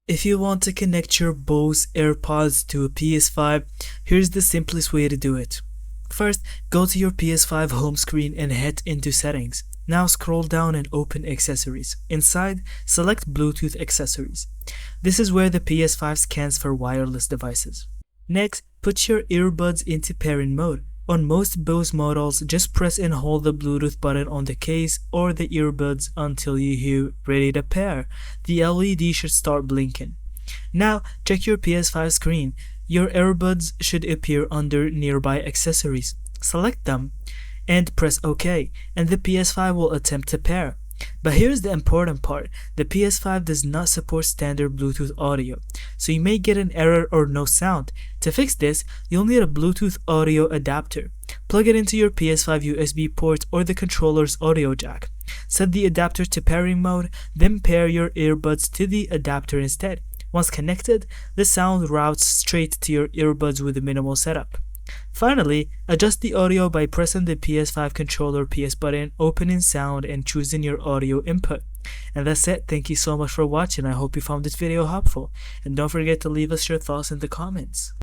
If you want to connect your Bose Earbuds to a PS5, here's the simplest way to do it. First, go to your PS5 home screen and head into Settings. Now scroll down and open Accessories. Inside, select Bluetooth Accessories. This is where the PS5 scans for wireless devices. Next, put your earbuds into pairing mode. On most Bose models, just press and hold the Bluetooth button on the case or the earbuds until you hear "ready to pair." The LED should start blinking. Now, check your PS5 screen. Your earbuds should appear under Nearby Accessories. Select them and press OK, and the PS5 will attempt to pair. But here's the important part: the PS5 does not support standard Bluetooth audio, so you may get an error or no sound. To fix this, you'll need a Bluetooth audio adapter. Plug it into your PS5 USB port or the controller's audio jack. Set the adapter to pairing mode, then pair your earbuds to the adapter instead. Once connected, the sound routes straight to your earbuds with a minimal setup. Finally, adjust the audio by pressing the PS5 controller PS button, opening sound, and choosing your audio input. And that's it. Thank you so much for watching. I hope you found this video helpful, and don't forget to leave us your thoughts in the comments.